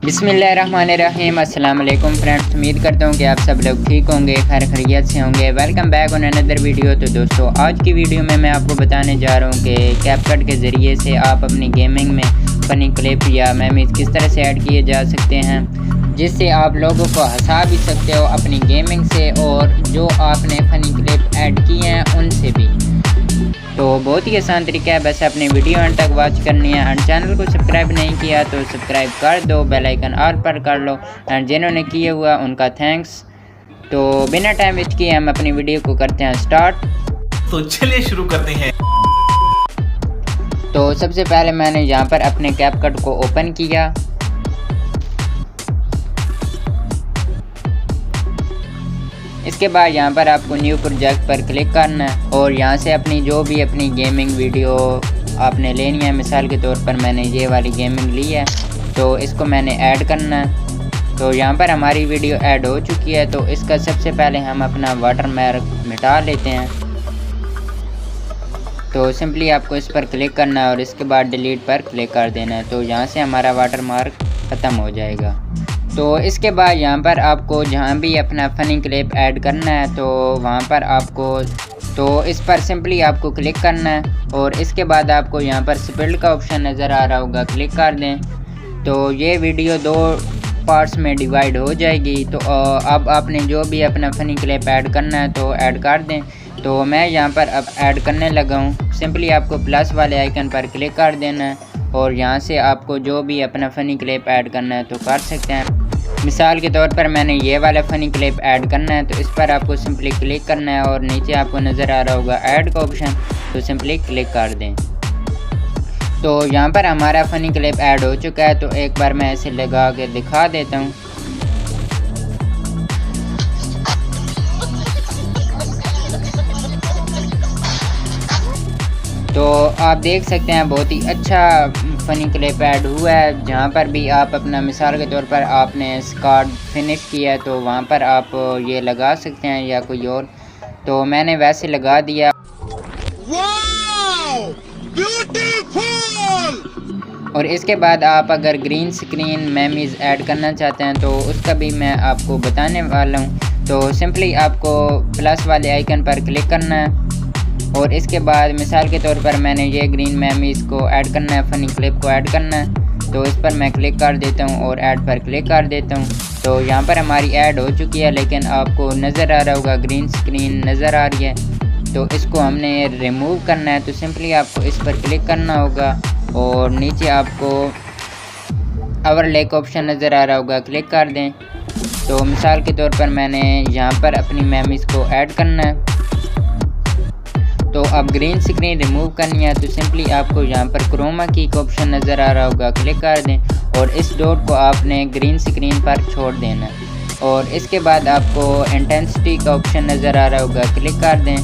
बिस्मिल्लाहिर्रहमानिर्रहीम। अस्सलाम वालेकुम फ्रेंड्स, उम्मीद करता हूँ कि आप सब लोग ठीक होंगे, खैर खैरियत से होंगे। Welcome back on another video. तो दोस्तों, आज की वीडियो में मैं आपको बताने जा रहा हूँ कि कैपकट के ज़रिए से आप अपनी गेमिंग में फ़नी क्लिप या मेमेज किस तरह से ऐड किए जा सकते हैं, जिससे आप लोगों को हंसा भी सकते हो अपनी गेमिंग से, और जो आपने फ़नी क्लिप ऐड किए हैं उनसे भी। तो बहुत ही आसान तरीका है, बस अपनी वीडियो अंत तक वॉच करनी है। एंड चैनल को सब्सक्राइब नहीं किया तो सब्सक्राइब कर दो, बेल आइकन ऑल पर कर लो। एंड जिन्होंने किए हुआ उनका थैंक्स। तो बिना टाइम वेस्ट किए हम अपनी वीडियो को करते हैं स्टार्ट। तो चलिए शुरू करते हैं। तो सबसे पहले मैंने यहाँ पर अपने कैपकट को ओपन किया। इसके बाद यहाँ पर आपको न्यू प्रोजेक्ट पर क्लिक करना है और यहाँ से अपनी जो भी अपनी गेमिंग वीडियो आपने लेनी है, मिसाल के तौर पर मैंने ये वाली गेमिंग ली है तो इसको मैंने ऐड करना है। तो यहाँ पर हमारी वीडियो ऐड हो चुकी है। तो इसका सबसे पहले हम अपना वाटरमार्क मिटा लेते हैं। तो सिंपली आपको इस पर क्लिक करना है और इसके बाद डिलीट पर क्लिक कर देना है। तो यहाँ से हमारा वाटरमार्क ख़त्म हो जाएगा। तो इसके बाद यहाँ पर आपको जहाँ भी अपना फ़नी क्लिप ऐड करना है तो वहाँ पर आपको इस पर सिंपली आपको क्लिक करना है और इसके बाद आपको यहाँ पर स्प्लिट का ऑप्शन नज़र आ रहा होगा, क्लिक कर दें। तो ये वीडियो दो पार्ट्स में डिवाइड हो जाएगी। तो अब आपने जो भी अपना फ़नी क्लिप ऐड करना है तो ऐड कर दें। तो मैं यहाँ पर अब ऐड करने लगा हूँ। सिंपली आपको प्लस वाले आइकन पर क्लिक कर देना है और यहाँ से आपको जो भी अपना फ़नी क्लिप ऐड करना है तो कर सकते हैं। मिसाल के तौर पर मैंने ये वाला फ़नी क्लिप ऐड करना है तो इस पर आपको सिंपली क्लिक करना है और नीचे आपको नज़र आ रहा होगा ऐड का ऑप्शन, तो सिंपली क्लिक कर दें। तो यहाँ पर हमारा फ़नी क्लिप ऐड हो चुका है। तो एक बार मैं इसे लगा के दिखा देता हूँ। तो आप देख सकते हैं बहुत ही अच्छा फ़नी क्लिप ऐड हुआ है। जहाँ पर भी आप अपना मिसाल के तौर पर आपने स्कार्ड फिनिश किया है तो वहाँ पर आप ये लगा सकते हैं या कोई और। तो मैंने वैसे लगा दिया। Wow, beautiful. और इसके बाद आप अगर ग्रीन स्क्रीन मेमेज ऐड करना चाहते हैं तो उसका भी मैं आपको बताने वाला हूँ। तो सिंपली आपको प्लस वाले आइकन पर क्लिक करना है और इसके बाद मिसाल के तौर पर मैंने ये ग्रीन मेमेज को ऐड करना है, फ़नी क्लिप को ऐड करना है। तो इस पर मैं क्लिक कर देता हूँ और ऐड पर क्लिक कर देता हूँ। तो यहाँ पर हमारी ऐड हो चुकी है, लेकिन आपको नज़र आ रहा होगा ग्रीन स्क्रीन नज़र आ रही है। तो इसको हमने रिमूव करना है। तो सिंपली आपको इस पर क्लिक करना होगा और नीचे आपको ओवरले का ऑप्शन नज़र आ रहा होगा, क्लिक कर दें। तो मिसाल के तौर पर मैंने यहाँ पर अपनी मेमेज को ऐड करना है। तो अब ग्रीन स्क्रीन रिमूव करनी है तो सिंपली आपको यहाँ पर क्रोमा की का ऑप्शन नज़र आ रहा होगा, क्लिक कर दें और इस डॉट को आपने ग्रीन स्क्रीन पर छोड़ देना है। और इसके बाद आपको इंटेंसिटी का ऑप्शन नज़र आ रहा होगा, क्लिक कर दें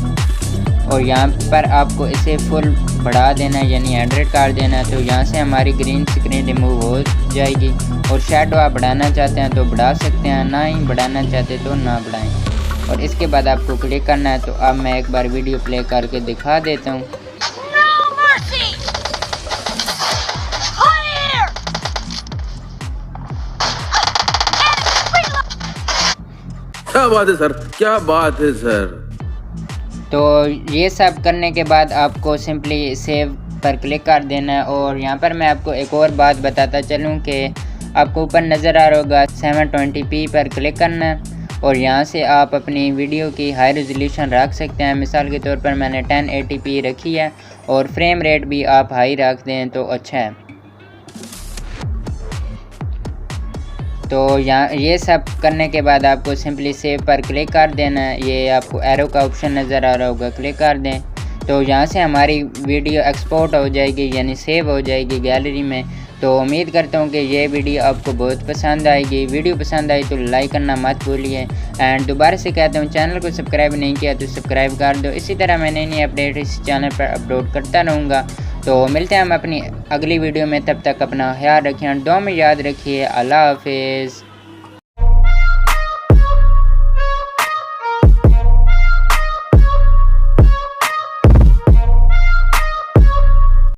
और यहाँ पर आपको इसे फुल बढ़ा देना है, यानी 100 कर देना है। तो यहाँ से हमारी ग्रीन स्क्रीन रिमूव हो जाएगी। और शेडो आप बढ़ाना चाहते हैं तो बढ़ा सकते हैं, ना ही बढ़ाना चाहते तो ना बढ़ाएँ। और इसके बाद आपको क्लिक करना है। तो अब मैं एक बार वीडियो प्ले करके दिखा देता हूँ। क्या बात है सर, क्या बात है सर। तो ये सब करने के बाद आपको सिंपली सेव पर क्लिक कर देना है। और यहाँ पर मैं आपको एक और बात बताता चलूँ कि आपको ऊपर नज़र आ रहा होगा 720p पर क्लिक करना है और यहाँ से आप अपनी वीडियो की हाई रेजोल्यूशन रख सकते हैं। मिसाल के तौर पर मैंने 1080p रखी है और फ्रेम रेट भी आप हाई रख दें तो अच्छा है। तो यहाँ ये सब करने के बाद आपको सिंपली सेव पर क्लिक कर देना है। ये आपको एरो का ऑप्शन नज़र आ रहा होगा, क्लिक कर दें। तो यहाँ से हमारी वीडियो एक्सपोर्ट हो जाएगी, यानी सेव हो जाएगी गैलरी में। तो उम्मीद करता हूँ कि ये वीडियो आपको बहुत पसंद आएगी। वीडियो पसंद आई तो लाइक करना मत भूलिए। एंड दोबारा से कहता हूँ, चैनल को सब्सक्राइब नहीं किया तो सब्सक्राइब कर दो। इसी तरह मैं नई अपडेट इस चैनल पर अपलोड करता रहूँगा। तो मिलते हैं हम अपनी अगली वीडियो में, तब तक अपना ख्याल रखिए, दुआ में याद रखिए। अल्लाह हाफिज़।